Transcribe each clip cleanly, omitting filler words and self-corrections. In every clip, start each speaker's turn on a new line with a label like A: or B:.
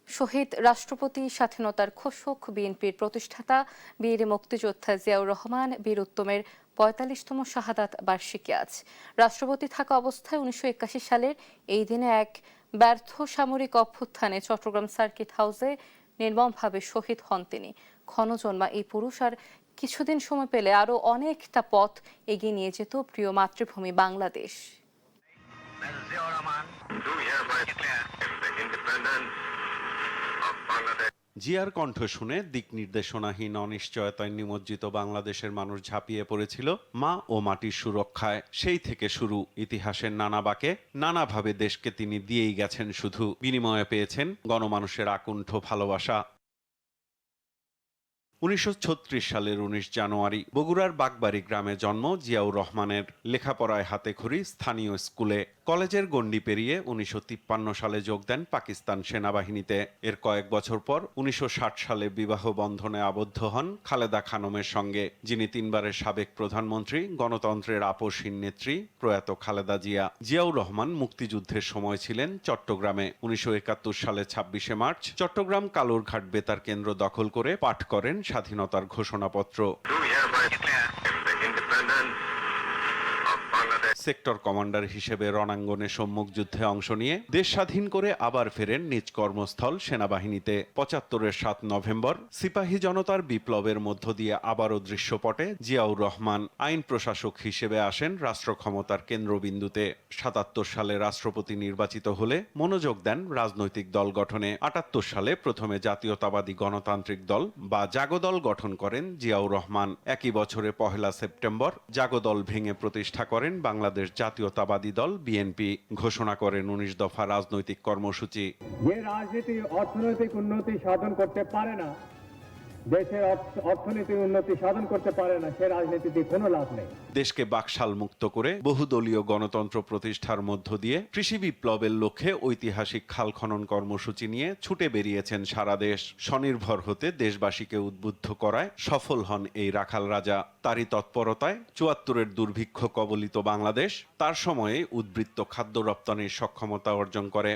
A: শহীদ রাষ্ট্রপতি, স্বাধীনতার ঘোষক, বিএনপির প্রতিষ্ঠাতা বীর মুক্তিযোদ্ধা জিয়াউর রহমান বীর উত্তমের ৪৫তম শাহাদাত বার্ষিকী আজ। রাষ্ট্রপতি থাকা অবস্থায় ১৯৮১ সালের এই দিনে এক ব্যর্থ সামরিক অভ্যুত্থানে চট্টগ্রাম সার্কিট হাউসে নির্মমভাবে শহীদ হন তিনি। ক্ষণজন্মা এই পুরুষ আর কিছুদিন সময় পেলে আরও অনেকটা পথ এগিয়ে নিয়ে যেত প্রিয় মাতৃভূমি বাংলাদেশ।
B: জিয়ার কণ্ঠ শুনে দিক নির্দেশনাহীন অনিশ্চয়তায় নিমজ্জিত বাংলাদেশের মানুষ ঝাঁপিয়ে পড়েছিল মা ও মাটির সুরক্ষায়। সেই থেকে শুরু ইতিহাসের নানা বাঁকে, নানাভাবে দেশকে তিনি দিয়েই গেছেন, শুধু বিনিময়ে পেয়েছেন গণমানুষের আকুণ্ঠ ভালোবাসা। ১৯৩৬ সালের ১৯ জানুয়ারি বগুড়ার বাগবাড়ি গ্রামে জন্ম জিয়াউর রহমানের। লেখাপড়ায় হাতেখড়ি স্থানীয় স্কুলে, কলেজের গণ্ডি পেরিয়ে ১৯৫৩ সালে যোগ দেন পাকিস্তান সেনাবাহিনীতে। এর কয়েক বছর পর ১৯৬০ সালে বিবাহ বন্ধনে আবদ্ধ হন খালেদা খানমের সঙ্গে, যিনি তিনবারের সাবেক প্রধানমন্ত্রী, গণতন্ত্রের আপসহীন নেত্রী প্রয়াত খালেদা জিয়া। জিয়াউর রহমান মুক্তিযুদ্ধের সময় ছিলেন চট্টগ্রামে। ১৯৭১ সালের ২৬শে মার্চ চট্টগ্রাম কালুরঘাট বেতার কেন্দ্র দখল করে পাঠ করেন স্বাধীনতার ঘোষণাপত্র। সেক্টর কমান্ডার হিসেবে রণাঙ্গনে সম্মুখ যুদ্ধে অংশ নিয়ে দেশ স্বাধীন করে আবার ফেরেন নিজ কর্মস্থল সেনাবাহিনীতে। ৭৫-এর ৭ নভেম্বর সিপাহী জনতার বিপ্লবের মধ্য দিয়ে আবারও দৃশ্যপটে জিয়াউর রহমান। আইন প্রশাসক হিসেবে আসেন রাষ্ট্র ক্ষমতার কেন্দ্রবিন্দুতে। ৭৭ সালে রাষ্ট্রপতি নির্বাচিত হলে মনোযোগ দেন রাজনৈতিক দল গঠনে। ৭৮ সালে প্রথমে জাতীয়তাবাদী গণতান্ত্রিক দল বা জাগদল গঠন করেন জিয়াউর রহমান। একই বছরে ১ সেপ্টেম্বর জাগদল ভেঙে প্রতিষ্ঠা করেন বাংলাদেশ জাতীয়তাবাদী দল বিএনপি। ঘোষণা করেন ১৯ দফা রাজনৈতিক কর্মসূচি।
C: যে রাজনীতি অর্থনৈতিক উন্নতি সাধন করতে পারে না, দেশের অর্থনীতির উন্নতি সাধন করতে পারে না, সে রাজনীতিতে কোনো লাভ নেই।
B: দেশকে বাকশাল মুক্ত করে বহুদলীয় গণতন্ত্র প্রতিষ্ঠার মধ্য দিয়ে কৃষি বিপ্লবের লক্ষ্যে ঐতিহাসিক খাল খনন কর্মসূচি নিয়ে ছুটে বেরিয়েছেন সারা দেশ। স্বনির্ভর হতে দেশবাসীকে উদ্বুদ্ধ করায় সফল হন এই রাখাল রাজা। তারই তৎপরতায় ৭৪-এর দুর্ভিক্ষ কবলিত বাংলাদেশ তার সময়ে উদ্বৃত্ত খাদ্য রপ্তানির সক্ষমতা অর্জন করে।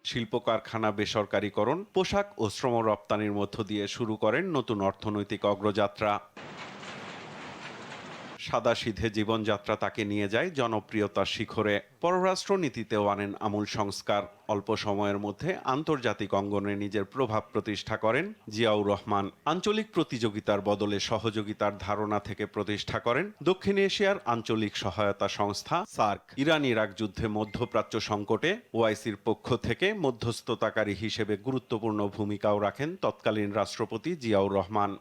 B: শিল্প কারখানা বেসরকারীকরণ, পোশাক ও শ্রম রপ্তানির মধ্য দিয়ে শুরু করেন নতুন অর্থনৈতিক অগ্রযাত্রা। সাদাসিধে জীবনযাত্রা তাকে নিয়ে যায় জনপ্রিয়তার শিখরে। পররাষ্ট্রনীতিতেও আনেন আমূল সংস্কার। অল্প সময়ের মধ্যে আন্তর্জাতিক অঙ্গনে নিজের প্রভাব প্রতিষ্ঠা করেন জিয়াউর রহমান। আঞ্চলিক প্রতিযোগিতার বদলে সহযোগিতার ধারণা থেকে প্রতিষ্ঠা করেন দক্ষিণ এশিয়ার আঞ্চলিক সহায়তা সংস্থা সার্ক। ইরান ইরাক যুদ্ধে মধ্যপ্রাচ্য সংকটে ওআইসির পক্ষ থেকে মধ্যস্থতাকারী হিসেবে গুরুত্বপূর্ণ ভূমিকাও রাখেন তৎকালীন রাষ্ট্রপতি জিয়াউর রহমান।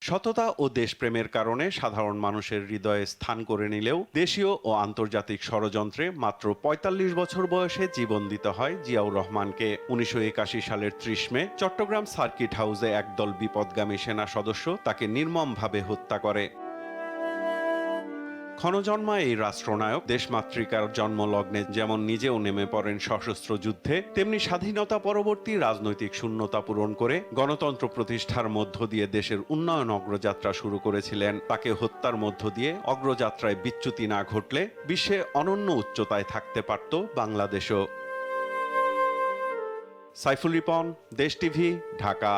B: সততা ও দেশপ্রেমের কারণে সাধারণ মানুষের হৃদয়ে স্থান করে নিলেও দেশীয় ও আন্তর্জাতিক ষড়যন্ত্রে মাত্র ৪৫ বছর বয়সে জীবন দিতে হয় জিয়াউর রহমানকে। ১৯৮১ সালের ৩০ মে চট্টগ্রাম সার্কিট হাউসে একদল বিপদগামী সেনা সদস্য তাকে নির্মমভাবে হত্যা করে। ক্ষণজন্মা এই রাষ্ট্রনায়ক দেশমাতৃকার জন্মলগ্নে যেমন নিজেও নেমে পড়েন সশস্ত্র যুদ্ধে, তেমনি স্বাধীনতা পরবর্তী রাজনৈতিক শূন্যতা পূরণ করে গণতন্ত্র প্রতিষ্ঠার মধ্য দিয়ে দেশের উন্নয়ন অগ্রযাত্রা শুরু করেছিলেন। তাকে হত্যার মধ্য দিয়ে অগ্রযাত্রায় বিচ্যুতি না ঘটলে বিশ্বে অনন্য উচ্চতায় থাকতে পারত বাংলাদেশও। সাইফুল রিপন, দেশ টিভি, ঢাকা।